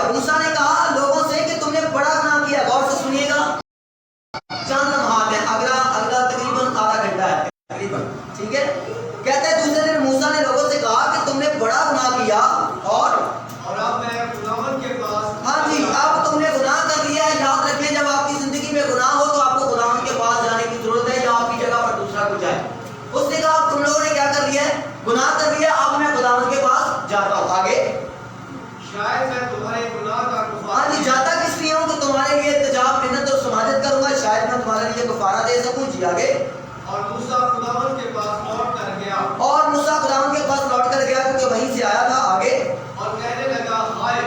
اور موسیٰ نے کہا لوگوں سے کہ تم نے بڑا گناہ کیا. غور سے سنیے گا, چند لمحات ہیں, اگلا تقریباً آدھا گھنٹہ ہے تقریباً, ٹھیک ہے. کہتے ہیں دوسرے دن موسیٰ نے لوگوں سے کہا کہ تم نے بڑا گناہ کیا اور اب میں خداوند کے پاس, ہاں جی, اب تم نے گناہ کر لیا ہے. یاد رکھیں جب آپ کی زندگی میں گناہ ہو تو آپ کو خداوند کے پاس جانے کی ضرورت ہے یا آپ کی جگہ پر دوسرا کوئی جائے. اس نے کہا تم لوگوں نے کیا کر لیا ہے, گناہ کر لیا, اب میں خداوند کے پاس جاتا ہوں. آگے شاید میں تمہارے گناہ کا کفارہ, ہاں جی, جاتا کس لیے ہوں کہ تمہارے لیے التجا محنت اور سماجت کروں گا, شاید میں تمہارے لیے کفارہ دے سکوں. جی آگے. اور موسیٰ خداوند کے پاس لوٹ کر گیا, اور موسیٰ خداوند کے پاس لوٹ کر گیا کیونکہ وہیں سے آیا تھا. آگے. اور کہنے لگا ہائے,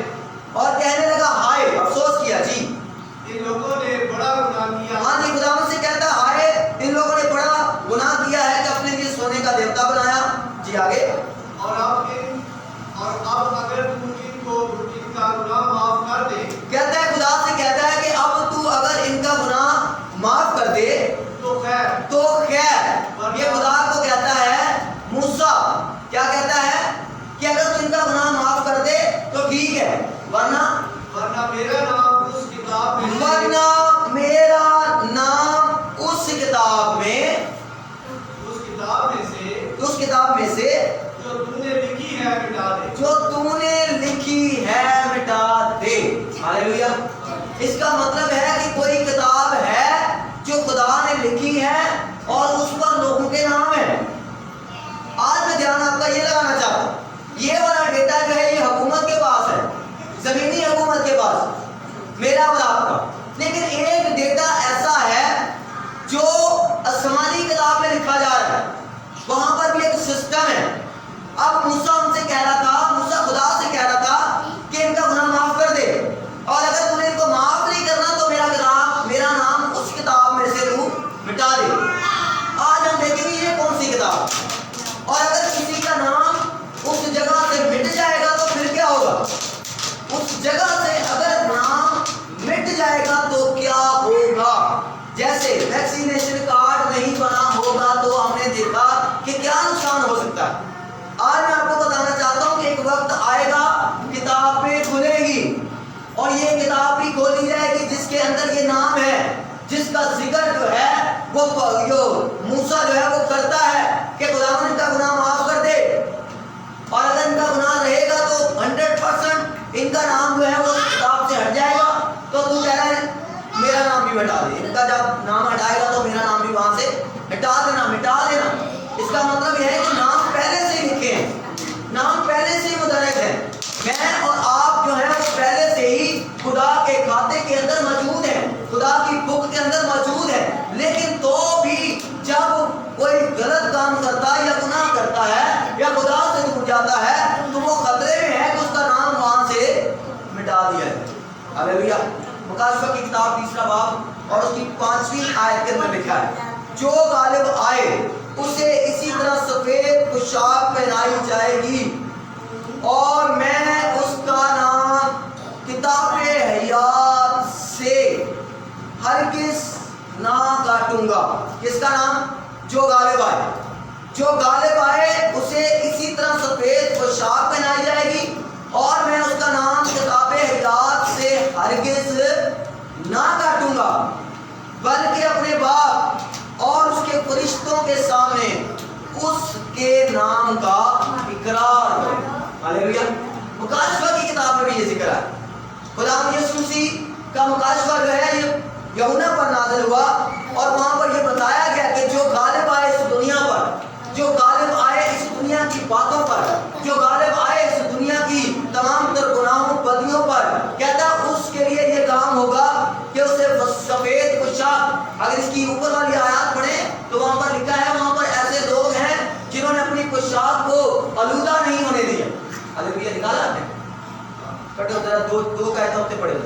اور کہنے لگا ہائے, افسوس کیا. جی ان لوگوں نے بڑا گناہ کیا. ہاں جی, خداوند سے کہتا ہائے, ان لوگوں نے بڑا گناہ کیا ہے کہ اپنے لیے سونے کا دیوتا بنایا. جی آگے. اور اب اگر تو ان کو ان کا گناہ معاف کر دے, کہتا ہے خدا سے کہتا ہے کہ اب تو اگر ان کا گناہ معاف کر دے تو خیر. تو خیر. یہ خدا کو کہتا ہے موسیٰ, کیا کہتا ہے کہ اگر تو ان کا گناہ معاف کر دے تو ٹھیک ہے, ورنہ میرا نام اس کتاب میں, ورنہ میرا نام اس کتاب میں سے جو تو نے لکھی ہے مٹا دے. جو تو نے لکھی ہے مٹا دے. ہاللیلویا. اس کا مطلب ہے کہ کوئی کتاب ہے جو خدا نے لکھی ہے اور اس پر لوگوں کے نام ہے. آج میں دھیان آپ کا یہ لگانا چاہتا ہوں, یہ والا ڈیٹا جو ہے یہ حکومت کے پاس ہے, زمینی حکومت کے پاس, میرا اور آپ کا. لیکن ایک ڈیٹا ایسا ہے جو آسمانی کتاب میں لکھا جا رہا ہے, وہاں پر بھی ایک سسٹم ہے. اب موسیٰ ان سے کہہ رہا تھا, موسیٰ خدا سے کہہ رہا تھا کہ ان کا گناہ معاف کر دے, اور اگر تم نے ان کو معاف نہیں کرنا تو میرا نام اس کتاب میں سے تو مٹا دے. آج ہم دیکھیں گے یہ کون سی کتاب, اور اگر کسی کا نام اس جگہ سے مٹ جائے گا تو پھر کیا ہوگا. اس جگہ سے اگر نام مٹ جائے گا تو کیا ہوگا. جیسے ویکسینیشن کارڈ نہیں بنا ہوگا تو ہم نے دیکھا کہ کیا نقصان ہو سکتا ہے. آج میں آپ کو بتانا چاہتا ہوں کہ ایک وقت آئے گا, کتابیں کھلے گی اور یہ کتاب بھی کھولی جائے گی جس کے اندر یہ نام ہے, جس کا ذکر جو ہے وہ موسیٰ جو ہے وہ کرتا ہے کہ خداوند ان کا گناہ معاف کر دے, اور اگر ان کا گناہ رہے گا تو 100% ان کا نام جو ہے وہ کتاب سے ہٹ جائے گا. تو تو کہہ رہا ہے میرا نام بھی ہٹا دے, ان کا جب نام ہٹائے گا تو میرا نام بھی وہاں سے مٹا دینا. اس کا مطلب یہ ہے کہ نام پہلے سے ہی لکھے ہیں, نام پہلے سے ہی مدرج ہے. میں اور آپ جو ہیں وہ پہلے سے ہی خدا کے کھاتے کے اندر موجود ہیں, خدا کی بک کے اندر موجود ہے. لیکن تو بھی جب کوئی غلط کام کرتا ہے یا گناہ کرتا ہے یا خدا سے دور جاتا ہے تو وہ خطرے میں ہے کہ اس کا نام وہاں سے مٹا دیا ہے. ہاللیلویا. مکاشفہ کی کتاب 3 باب اور اس کی 5ویں آیت کے اندر لکھا ہے, جو غالب آئے اسے اسی طرح سفید پوشاک پہنائی جائے گی اور میں اس کا نام کتاب حیات سے ہرگز نہ کاٹوں گا. کس کا نام؟ جو غالب آئے. جو غالب آئے اسے اسی طرح سفید پوشاک پہنائی جائے گی اور میں اس کا نام کتاب حیات سے ہرگز نہ کاٹوں گا, بلکہ اپنے باپ اور اس کے فرشتوں کے سامنے اس کے نام کا اقرار کرے. ہاللیلویا. مکاشفہ کی کتاب میں بھی یہ ذکر ہے. خداوند یسوع مسیح کا مکاشفہ جو ہے یہ یوحنا پر نازل ہوا اور وہاں پر یہ بتایا گیا کہ جو غالب آئے اس دنیا پر, جو غالب آئے اس دنیا کی باتوں پر, جو غالب آئے اس دنیا کی تمام تر گناہوں بدیوں پر, کہتا اس کے لیے یہ کام ہوگا کہ اسے سفید پوشاک. اگر اس کی اوپر والی آیات پڑھیں تو وہاں پر لکھا ہے, وہاں پر ایسے لوگ ہیں جنہوں نے اپنی پوشاک کو آلودہ نہیں ہونے دیا. ہاللیلویا. نکالا آپ نے, کٹو ذرا دو آیتوں سے پڑھے,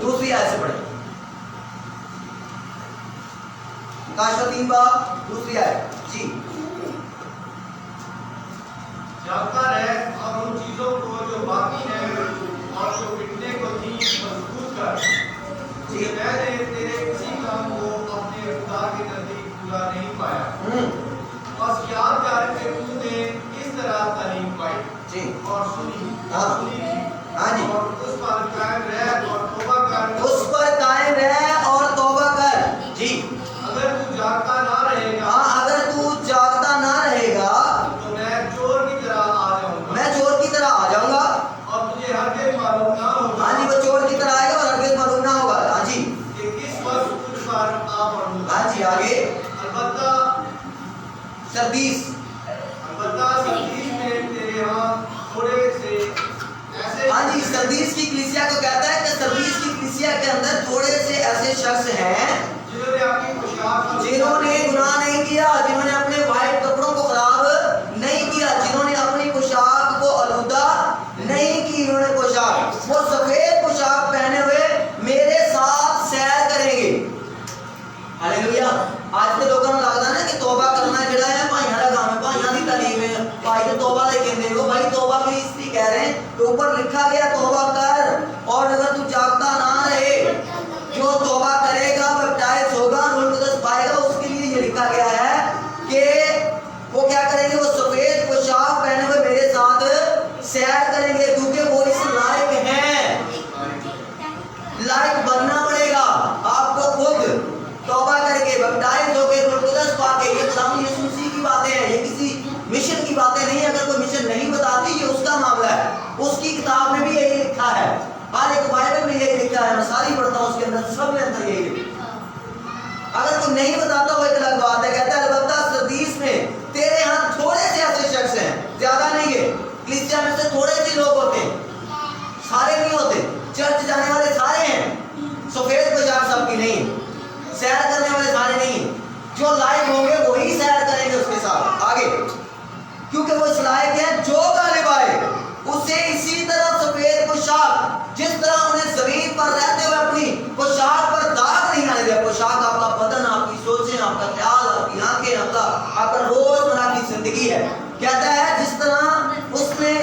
دوسری آیت سے پڑھیں. مکاشفہ 3 باب دوسری آیت. جی. جانتا رہے اور ان چیزوں کو جو باقی ہیں اور جو مٹنے کو تھی مضبوط کر. جی. میں نے تیرے کسی کام کو اپنے خدا کے نزدیک پورا نہیں پایا. بس یاد کر کہ تو نے اس طرح تعلیم پائی. جی. اور سنی تھی ہاں جی اور اس پر قائم رہ اور توبہ کر اس پر قائم رہ اور توبہ کر جی اگر تو جاگتا نہ رہے گا ہاں اگر تو جاگتا نہ رہے گا تو میں چور کی طرح آ جاؤں گا میں چور کی طرح آ جاؤں گا اور تجھے ہرگز معلوم نہ ہوگا ہاں جی وہ چور کی طرح آئے گا اور ہرگز معلوم نہ ہوگا ہاں جی کہ کس وقت تجھ پر آ پڑوں گا ہاں جی آگے البتہ سردیس سردیس میں تیرے ہاں تھوڑے سے ایسے ہاں جی سردیس کی کلیسیا کو کہتا ہے کہ سردیس کی کلیسیا کے اندر تھوڑے سے ایسے شخص ہیں جنہوں نے اپنی پوشاک جنہوں نے گناہ نہیں کیا جنہوں نے اپنے وائٹ کپڑوں کو خراب نہیں کیا جنہوں نے اپنی پوشاک کو آلودہ نہیں کی انہوں نے پوشاک وہ سفید پوشاک پہنے ہوئے میرے ساتھ سیر کریں گے ہاللیلویا آج کے لوگوں کو لگتا ہے نا کہ توبہ کرنا جڑا ہے بھائیاں کا کام ہے بھائیاں دی تعلیم ہے بھائی تو توبہ لے کے دے وہ بھائی توبہ بھی اس لیے کہہ رہے ہیں کہ اوپر لکھا گیا توبہ کر اور اگر تو جاگتا نہ رہے جو توبہ کرے گا بیپٹائز ہوگا روح القدس پائے گا اس کے لیے یہ لکھا گیا ہے کہ وہ کیا کریں گے وہ سفید پوشاک پہنے ہوئے میرے ساتھ سیر کریں گے کیونکہ وہ اس لائق ہیں لائق بننا پڑے گا آپ کو خود توبہ کر کے بیپٹائز ہو کے روح القدس پا کے یہ خدا یسوع مسیح کی باتیں ہیں یہ کسی مشن کی باتیں نہیں اگر کوئی مشن نہیں بتاتی یہ اس کا معاملہ ہے اس کی کتاب میں بھی یہی لکھا ہے ہر ایک بائبل میں یہی لکھا ہے میں ساری پڑھتا ہوں اس کے اندر سب میں اندر یہی لکھا اگر کوئی نہیں بتاتا وہ ایک الگ بات ہے کہتا ہے البتہ سردیس میں تیرے ہاں تھوڑے سے ایسے شخص ہیں زیادہ نہیں ہے کلیسیا میں سے تھوڑے سے لوگ ہوتے ہیں سارے نہیں ہوتے چرچ جانے والے سارے ہیں سفید پوشاک سب کی نہیں سیر کرنے والے سارے نہیں جو لائق ہوں گے وہی سیر کریں گے اس کے ساتھ آگے کیونکہ وہ اس لائق ہے جو غالب آئے اسے اسی طرح سفید پوشاک جس طرح انہیں زمین پر رہتے ہوئے اپنی پوشاک پر داغ نہیں آنے دیا پوشاک آپ کا بدن آپ کی سوچیں آپ کا خیال آپ کی آنکھیں آپ کا روزمرہ کی زندگی ہے کہتا ہے جس طرح اس نے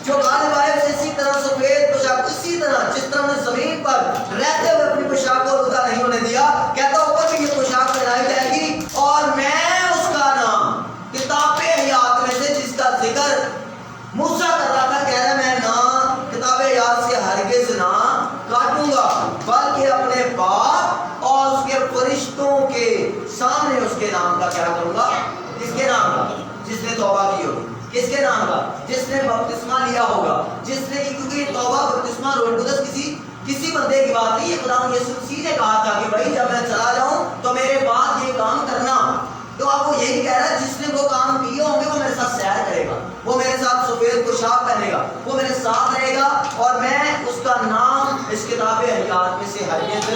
جو غالب آئے اسے اسی طرح سفید پوشاک اسی طرح جس طرح انہیں زمین پر رہتے ہوئے اپنی پوشاک کو آلودہ نہیں ہونے دیا کہتا اوپر بھی یہ پوشاک پہنائی جائے گی اور میں اس کا نام کتاب حیات میں سے جس کا ذکر موسیٰ کر رہا تھا کہہ رہا میں نام کتاب حیات سے ہرگز نہ کاٹوں گا بلکہ اپنے باپ اور اس کے فرشتوں کے سامنے اس کے نام کا کیا کروں گا کس کے نام کا جس نے توبہ کی ہوگی کس کے نام کا جس نے بپتسمہ لیا ہوگا جس نے کیونکہ توبہ بپتسمہ روح القدس کسی بندے کی بات نہیں یہ خدا یسوع مسیح نے کہا تھا کہ بھائی جب میں چلا جاؤں تو میرے بعد یہ کام کرنا تو آپ کو یہی کہہ رہا ہے جس نے وہ کام کیے ہوں گے وہ میرے ساتھ سیر کرے گا وہ میرے ساتھ سفید پوشاک پہنے گا وہ میرے ساتھ رہے گا اور میں اس کا نام اس کتاب حیات میں سے ہرگز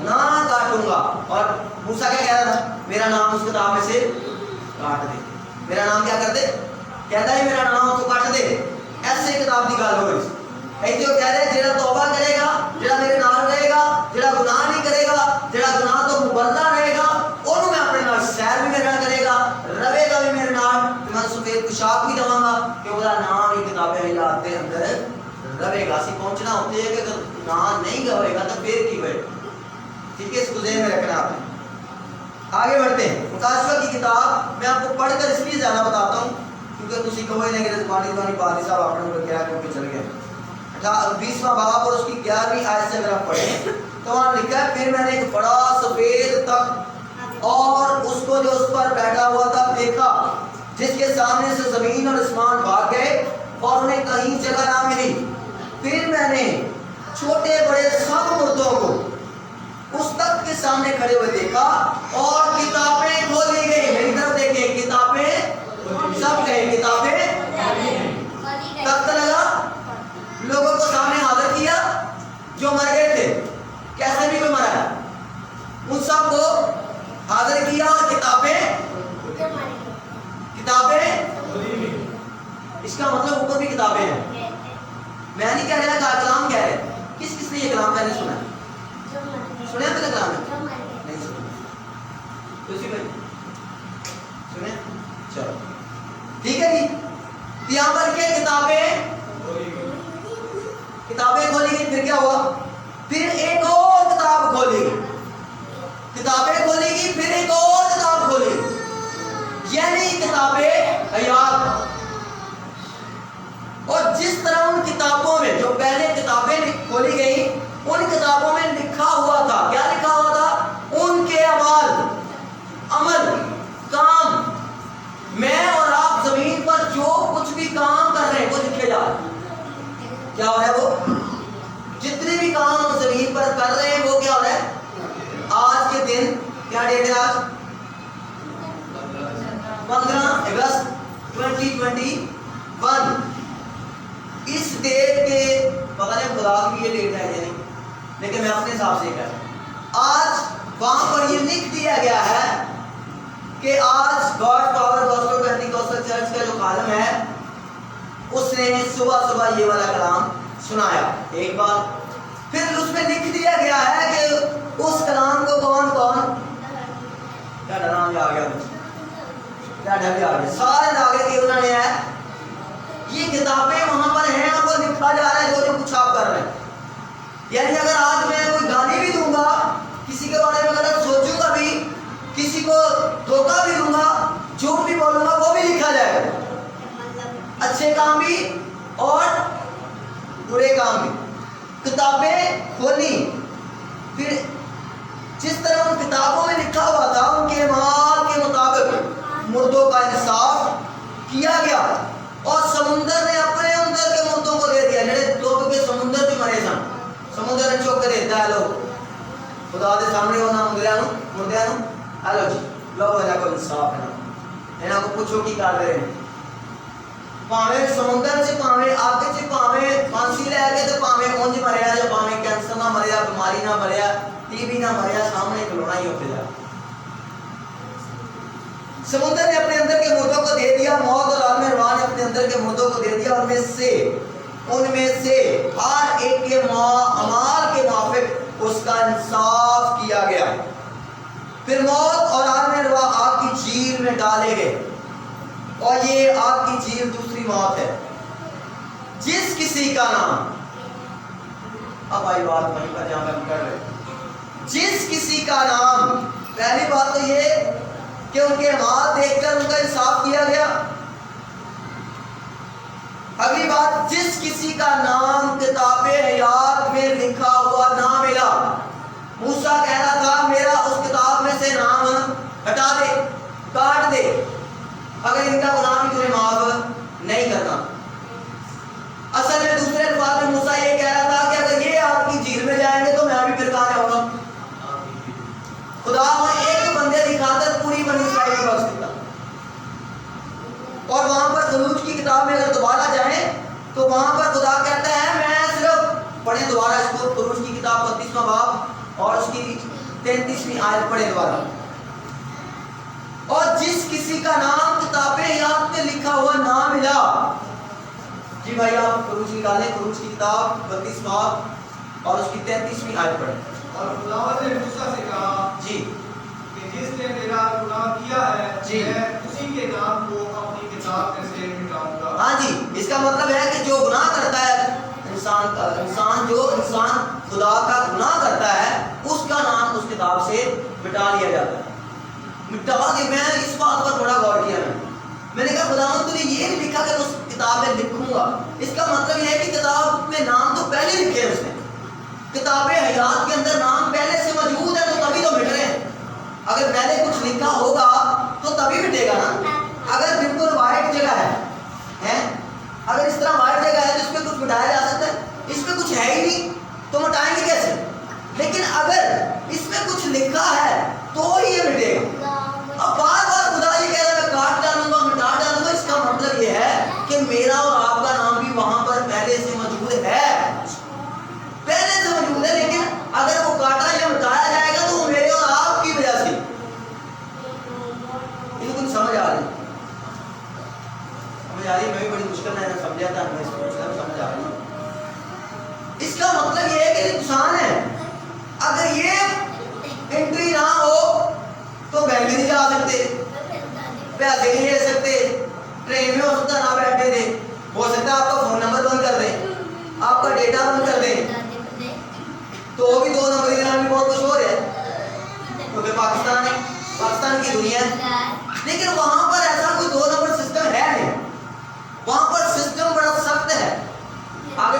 نہ کاٹوں گا اور موسیٰ کیا کہہ رہا تھا میرا نام اس کتاب میں سے کاٹ دے میرا نام کیا کر دے کہتا ہے میرا نام تو کاٹ دے ایسے کتاب کی گل ہوئی ایسے وہ کہہ رہے ہیں جڑا توبہ کرے گا جڑا میرے نال رہے گا جڑا گناہ نہیں کرے گا جڑا گناہ تو مبلہ رہے گا انہوں میں اپنے نال سیر بھی میرے نال کرے گا رہے گا بھی میرے نال میں سفید پوشاک بھی دوں گا کہ وہ نام ہی کتاب حیات کے اندر رہے گا اسی پہنچنا ہوتے ہے کہ اگر نام نہیں ہوئے گا تو پھر کی ہوئے ٹھیک ہے اس کو ذہن میں رکھنا آپ نے آگے بڑھتے ہیں مکاشفہ کی کتاب میں آپ کو پڑھ کر اس لیے زیادہ بتاتا ہوں کیونکہ تسی کہو نہیں کہ زبانی پادری صاحب آپ نے کیا کر کے چل گئے 20واں باب اور اس کی 11ویں آیت سے اگر آپ پڑھیں تو وہاں لکھا ہے پھر میں نے ایک بڑا سفید تخت اور اس کو جو اس پر بیٹھا ہوا تھا دیکھا جس کے سامنے سے زمین اور آسمان بھاگ گئے اور انہیں کہیں جگہ نہ ملی پھر میں نے چھوٹے بڑے سب مردوں کو اس تخت کے سامنے کھڑے ہوئے دیکھا اور کتابیں کھولی گئی میری طرف دیکھیں کتابیں سب کہیں کتابیں تخت لگا لوگوں کو سامنے حاضر کیا جو مر گئے تھے کیسے بھی کوئی مرا ہے ان سب کو حاضر کیا اور کتابیں اس کا مطلب اوپر بھی کتابیں ہیں میں نہیں کہہ رہا کہ کلام کہہ رہے کس نے یہ کلام پہلے سنا ہے سنے پہلے کلام ہے نہیں سنا سنے چلو ٹھیک ہے جی یہاں پر کیا کتابیں کھولی گئی پھر کیا ہوا پھر ایک اور کتاب کھولی گئی کتابیں کھولی گئی پھر ایک اور کتاب کھولی یعنی کتابیں حیات اور جس طرح ان کتابوں میں جو پہلے کتابیں کھولی گئی ان کتابوں میں لکھا ہوا تھا. کیا لکھا ہوا تھا؟ ان کے اعمال، عمل، کام. میں اور آپ زمین پر جو کچھ بھی کام کر رہے ہیں وہ لکھے جا رہے ہیں. کیا ہو رہا ہے؟ وہ جتنے بھی کام ہم زمین پر کر رہے ہیں وہ کیا ہو رہا ہے؟ آج کے دن کیا ڈیٹ ہے؟ آج 15 اگست 2021. اس ڈیٹ کے پتہ نہیں خدا کی یہ ڈیٹ ہے یا نہیں، لیکن میں اپنے حساب سے کہہ رہا ہوں. آج وہاں پر یہ لکھ دیا گیا ہے کہ آج گاڈ پاور گاسپل پینٹیکوسٹل چرچ کا جو خادم ہے اس نے صبح صبح یہ والا کلام سنایا ایک بار. پھر اس میں لکھ دیا گیا ہے کہ اس کلام کو کون کیا نام آ گیا مجھے، کیا ڈھبے آ گیا، سارے آگے کہ انہوں نے ہے یہ کتابیں وہاں پر ہیں، آپ کو لکھا جا رہا ہے جو کچھ آپ کر رہے ہیں. یعنی اگر آج میں کوئی گالی بھی دوں گا، کسی کے بارے میں غلط سوچوں گا بھی، کسی کو دھوکہ بھی دوں گا، جھوٹ بھی بولوں گا، وہ بھی لکھا جائے گا. اچھے کام بھی اور برے کام بھی. کتابیں کھولی، پھر جس طرح ان کتابوں میں لکھا ہوا تھا ان کے اعمال کے مطابق مردوں کا انصاف کیا گیا. اور سمندر نے اپنے اندر کے مردوں کو دے دیا. جڑے لوگ کے سمندر بھی مرے سن، سمندر نے چوک کے دیتا ہے لوگ خدا دے سامنے ہونا مردیاں نو ہلو جی لو انہاں کو انصاف ہے، انہاں کو پوچھو کی کر رہے ہیں. پاویں سمندر سے پاویں آگ سے پاویں پھانسی لے کے تے پاویں اونج مریا یا پاویں کینسر نہ مریا، بیماری نہ مریا، ٹی بی نہ مریا، سامنے کھلونا ہی ہوتے جا. سمندر نے اپنے اندر کے مردوں کو دے دیا، موت اور عالم ارواح نے اپنے اندر کے مردوں کو دے دیا. ان میں سے ہر ایک کے اعمال کے موافق اس کا انصاف کیا گیا. پھر موت اور عالم ارواح آگ کی جھیل میں ڈالے گئے، اور یہ آگ کی جھیل دوسری موت ہے. جس کسی کا نام، اب آئی بات وہیں پر جہاں ہم کر رہے ہیں، جس کسی کا نام، پہلی بات تو یہ کہ ان کے اعمال دیکھ کر ان کا انصاف کیا گیا. اگلی بات، جس کسی کا نام کتاب حیات میں لکھا ہوا نہ ملا. موسیٰ کہہ رہا تھا میرا اس کتاب میں سے نام ہٹا دے، کاٹ دے، اگر ان کا گناہ بھی تمہیں معاف نہیں کرنا. اصل میں دوسرے الفاظ میں موسیٰ یہ کہہ رہا تھا کہ اگر یہ آپ کی جھیل میں جائیں گے تو میں بھی پھر کہاں جاؤں گا. خدا نے ایک بندے کی خاطر پوری بنی اسرائیل کو بخش دیتا. اور وہاں پر خروج کی کتاب میں اگر دوبارہ جائیں تو وہاں پر خدا کہتا ہے، میں صرف پڑھیں دوبارہ اس کو، خروج کی کتاب 32واں باب اور اس کی 33ویں آیت پڑھیں دوبارہ. اور جس کسی کا نام کتاب حیات میں لکھا ہوا نہ ملا. جی بھائی آپ خروج نکالیں، خروج کی کتاب 32 باب اور اس کی 33ویں آیت پڑھیں. اور خداوند نے موسیٰ سے کہا جی کہ جس نے میرا گناہ کیا ہے جی میں اسی کے نام کو اپنی کتاب میں سے مٹاؤں گا. ہاں جی، اس کا مطلب ہے کہ جو گناہ کرتا ہے انسان خدا کا گناہ کرتا ہے اس کا نام اس کتاب سے مٹا لیا جاتا ہے. مٹا کے میں اس بات پر بڑا غور کیا. میں نے کہا خداوند تو نے یہ نہیں لکھا کہ اس کتاب میں لکھوں گا. اس کا مطلب یہ ہے کہ کتاب میں نام تو پہلے لکھے ہیں اس نے. کتاب حیات کے اندر نام پہلے سے موجود ہے تو تبھی تو مٹ رہے ہیں. اگر پہلے کچھ لکھا ہوگا تو تبھی مٹے گا نا. اگر بالکل وائٹ جگہ ہے، اگر اس طرح وائٹ جگہ ہے تو اس پہ کچھ مٹایا جا سکتا ہے؟ اس پہ کچھ ہے ہی نہیں تو مٹائیں گے کیسے؟ لیکن اگر اس میں کچھ لکھا ہے تو ہی یہ مٹے گا. اب بار بار خدا یہ کہہ رہا ہے میں کاٹ ڈالوں گا، مٹا ڈالوں گا. اس کا مطلب یہ ہے کہ میرا اور آپ کا نام بھی وہاں پر پہلے سے موجود ہے، پہلے سے موجود ہے. لیکن اگر وہ کاٹا یا مٹایا جائے گا تو وہ میرے اور آپ کی وجہ سے. ان کو سمجھ آ رہی میں بھی بڑی مشکل ہے سمجھا تھا، میں سمجھ آ رہی ہوں. اس کا مطلب یہ ہے کہ نقصان ہے. اگر یہ انٹری نہ ہو تو بینک نہیں جا سکتے، پیسے نہیں لے سکتے، ٹرین میں ہو سکتا نہ بیٹھے تھے، ہو سکتا آپ کا فون نمبر بند کر دیں، آپ کا ڈیٹا بند کر دیں. تو وہ بھی 2 نمبر کے نام بھی بہت مشہور ہے کیونکہ پاکستان کی دنیا ہے. لیکن وہاں پر ایسا کوئی 2 نمبر سسٹم ہے نہیں. وہاں پر سسٹم بڑا سخت ہے. آگے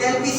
33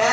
ਇਹ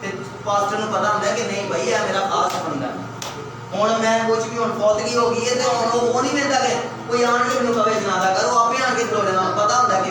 ਤੇ ਪਾਸਟਰ ਨੂੰ ਪਤਾ ਹੁੰਦਾ ਕਿ ਨਹੀਂ ਭਾਈ ਇਹ ਮੇਰਾ ਖਾਸ ਬੰਦਾ ਹੈ। ਹੁਣ ਮੈਂ ਕੁਝ ਵੀ ਹੁਣ ਫੌਤਗੀ ਹੋ ਗਈ ਹੈ ਤੇ ਹੁਣ ਉਹ ਨਹੀਂ ਮਿਲਦਾ ਕਿ ਕੋਈ ਆਣ ਕੇ ਮੈਨੂੰ ਕਵੇ ਜਨਾਜ਼ਾ ਕਰੋ, ਆਪੇ ਆਣ ਕੇ ਖਲੋ ਜਾਣਾ, ਪਤਾ ਹੁੰਦਾ ਕਿ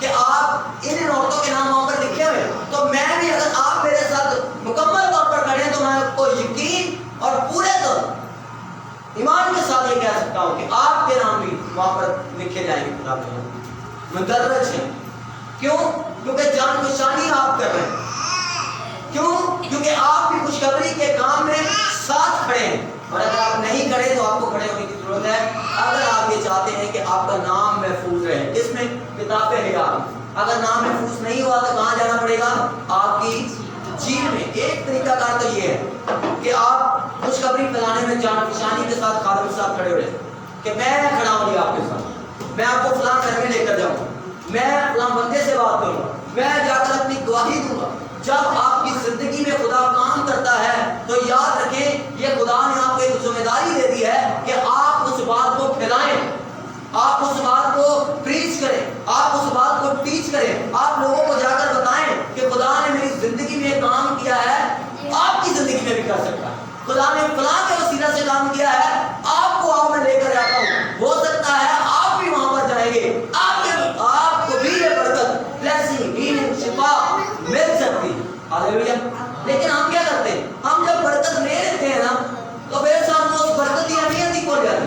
کہ آپ ان عورتوں کے نام وہاں پر لکھے ہوئے ہیں، تو میں بھی اگر آپ میرے ساتھ مکمل طور پر کھڑے ہیں تو میں آپ کو یقین اور پورے طور ایمان کے ساتھ یہ کہہ سکتا ہوں کہ آپ کے نام بھی وہاں پر لکھے جائیں گے کتاب میں، مدرج ہیں۔ کیوں؟ کیونکہ جان پہچانی آپ کر رہے ہیں۔ کیوں؟ کیونکہ آپ بھی خوشخبری کے کام میں ساتھ کھڑے ہیں، اور اگر آپ نہیں کھڑے تو آپ کو کھڑے ہونے کی ضرورت ہے۔ اگر آپ یہ چاہتے ہیں کہ آپ کا نام محفوظ رہے، اس میں کتاب حیات، اگر نام محفوظ نہیں ہوا تو کہاں جانا پڑے گا؟ آپ کی جیل میں۔ ایک طریقہ کار تو یہ ہے کہ آپ خوشخبری پھیلانے میں جان پہچانی کے ساتھ خادم کے ساتھ کھڑے ہو رہے کہ میں کھڑا ہوں گی آپ کے ساتھ، میں آپ کو فلاں گھر میں لے کر جاؤں، میں فلاں بندے سے بات کروں گا، میں جا کر اپنی گواہی دوں گا۔ جب آپ کی زندگی میں خدا کام کرتا ہے تو یاد رکھیں یہ خدا نے آپ کو ایک ذمہ داری دے دی ہے کہ آپ اس بات کو پھیلائیں، آپ اس بات کو پریچ کریں، آپ اس بات کو ٹیچ کریں، آپ لوگوں کو جا کر بتائیں کہ خدا نے میری زندگی میں کام کیا ہے، آپ کی زندگی میں بھی کر سکتا ہے۔ خدا نے فلاں کے وسیلہ سے کام کیا ہے، آپ کو آؤ میں لے کر جاتا ہوں، ہو سکتا ہے آپ بھی وہاں پر جائیں گے، آپ کو بھی یہ برکت، بلیسنگ، ہیلنگ، شفا مل سکتی۔ ہاللیلویا۔ لیکن ہم کیا کرتے ہیں؟ ہم جب برکت لے لیتے ہیں نا تو پھر سامنے اس برکت کی اہمیت ہی کھو جاتی،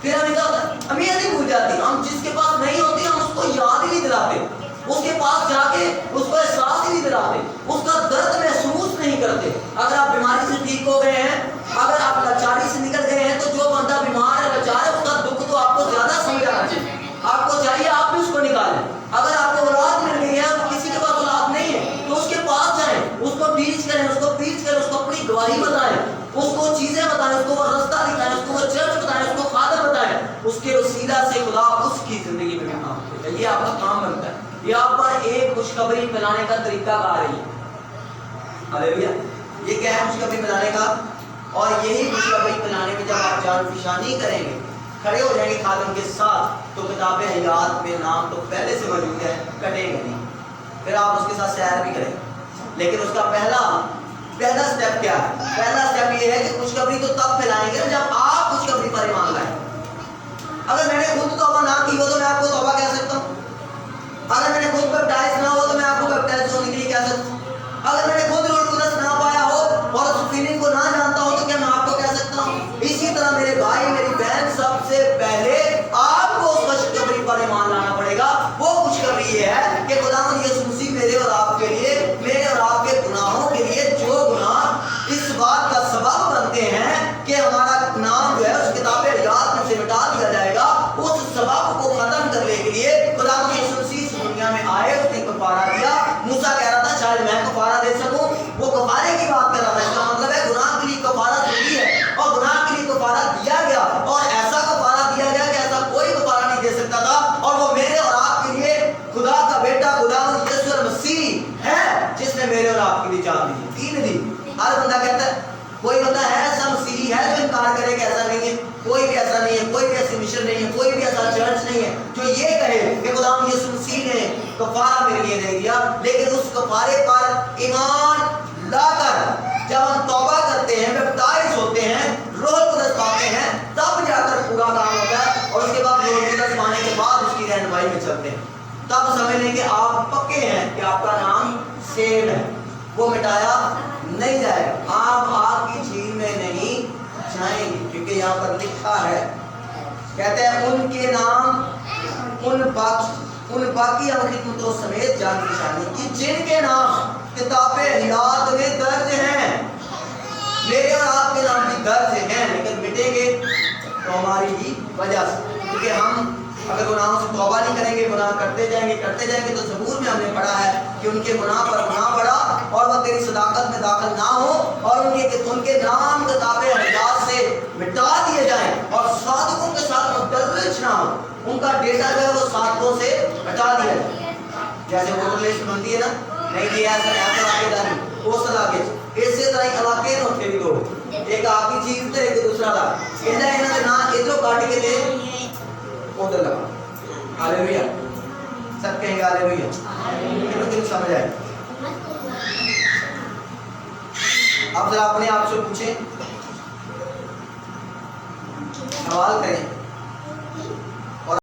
پھر ہمیں کیا ہوتا ہے؟ اہمیت ہی بھول جاتی۔ ہم جس کے پاس نہیں ہوتی ہم اس کو یاد ہی نہیں دلاتے، اس کے پاس جا کے اس کو احساس ہی نہیں دلاتے، اس کا درد محسوس نہیں کرتے۔ اگر آپ بیماری سے ٹھیک ہو گئے ہیں، اگر آپ لاچاری سے نکل گئے ہیں، تو جو بندہ بیمار ہے لاچار ہے اس کا دکھ تو آپ کو زیادہ سمجھ آنا چاہیے، آپ کو چاہیے آپ بھی اس کو نکالیں۔ اگر آپ کو اولاد مل گئی ہے اور کسی کے پاس اولاد نہیں ہے تو اس کے پاس جائیں، اس کو ٹیچ کریں، اس کو پریچ کریں، اس کو اپنی گواہی بتائیں، اس کو چیزیں بتائیں، اس کو وہ رستہ دکھائیں، اس کو وہ چرچ بتائیں، اس کو خادم بتائیں، اس کے وسیلہ سے خدا اس کی زندگی میں بھی کام کرے گا۔ یہ آپ کا کام بنتا ہے۔ یہاں پر ایک خوشخبری پھیلانے کا طریقہ کار ہے۔ ہاللیلویا۔ یہ کیا ہے خوشخبری پھیلانے کا؟ اور یہی خوشخبری پھیلانے میں جب آپ جان فشانی کریں گے، کھڑے ہو جائیں گے خادم کے ساتھ، تو کتاب حیات میں نام تو پہلے سے موجود ہے، کٹے گا نہیں۔ پھر آپ اس کے ساتھ سیر بھی کریں، لیکن اس کا پہلا سٹیپ کیا ہے؟ پہلا سٹیپ یہ ہے کہ خوشخبری تو تب پھیلائیں گے جب آپ خوشخبری پر ایمان لائیں۔ اگر میں نے خود توبہ نہ کی ہو تو میں آپ کو توبہ کہہ سکتا ہوں، اگر میں نے خود بیپٹائز نہ ہو تو میں آپ کو بیپٹائز ہونے کے لیے کہہ سکتا ہوں، اگر میں نے خود روح القدس نہ پایا ہو اور اس فیلنگ کو نہ جانتا ہوں تو کیا میں آپ کو کہہ سکتا ہوں؟ اسی طرح میرے بھائی میری بہن، سب سے پہلے آپ کو اس خوشخبری پر ایمان لانا پڑے گا۔ وہ خوشخبری یہ ہے کہ خداوند یسوع مسیح میرے اور آپ کے لیے، میرے اور آپ کے گناہوں کے لیے، جو گناہ اس بات کا سبب بنتے ہیں کہ ہمارا نام جو ہے اس کتاب حیات میں سے مٹا دیا جائے گا، اس سبب کو ختم کرنے کے لیے خداوند یسوع مسیح اس دنیا میں آئے، اس نے کفارہ دیا۔ موسیٰ کہہ رہا تھا شاید میں کفارہ دے سکوں، وہ کفارے کی بات کر رہا تھا۔ اس کا مطلب ہے گناہ کے لیے کفارہ ضروری ہے، اور گناہ کے لیے کفارہ دیا گیا، اور ایسا کفارہ دیا گیا کہ ایسا کوئی کفارہ نہیں دے سکتا تھا، اور وہ میرے اور آپ کے لیے خدا کا بیٹا خداوند یسوع مسیح ہے، جس نے میرے اور آپ کے لیے جان دی، تین دی۔ ہر بندہ کہتا ہے، کوئی بندہ ہے ایسا مسیحی ہے جو انکار کرے کہ ایسا نہیں ہے؟ کوئی بھی ایسا نہیں ہے، کوئی بھی ایسی مشن نہیں ہے، کوئی بھی ایسا چرچ نہیں ہے جو یہ کہے کہ خداوند یسوع مسیح نے کفارہ میرے لیے نہیں دیا۔ لیکن اس کفارے پر ایمان لا کر جب ہم توبہ کرتے ہیں، بیپٹائز ہوتے ہیں، روح القدس پاتے ہیں، تب جا کر پورا کام ہوتا ہے، اور اس کے بعد روح القدس پانے کے بعد اس کی رہنمائی میں چلتے ہیں، تب سمجھ لیں کہ آپ پکے ہیں کہ آپ کا نام سیو ہے، وہ مٹایا نہیں جائے گا، آپ آگ کی جھیل میں نہیں جائیں گے، کیونکہ یہاں پر لکھا ہے، کہتے ہیں ان کے نام ان باقی حقیقتوں سمیت جان نشانی کی جن کے نام کتاب حیات میں درج ہیں۔ میرے اور آپ کے نام بھی درج ہیں، لیکن مٹیں گے تو ہماری ہی وجہ سے، کیونکہ ہم اگر گناہوں سے توبہ نہیں کریں گے، گناہ کرتے جائیں گے تو زبور میں ہم نے پڑھا ہے کہ ان کے گناہ پر گناہ بڑھا اور وہ تیری صداقت میں داخل نہ ہو، اور ان کے نام کتاب حیات سے مٹا دیے جائیں، اور صادقوں کے ساتھ مدرج نہ ہو، ان کا ڈیٹا جو ہے وہ صادقوں سے ہٹا دیا جائے۔ جیسے ووٹر لسٹ بنتی ہے نا، نہیں دیا ایسا علاقے داری اس علاقے اسی طرح علاقے ہوتے بھی دو، ایک آپ کی چیز تے ایک دوسرا تھا، انہیں نہ ادھر کاٹ کے دے ادھر لگا۔ ہاللیلویا، سب کہیں گے ہاللیلویا، کیوں سمجھ آئے؟ اب ذرا اپنے آپ سے پوچھیں، سوال کریں،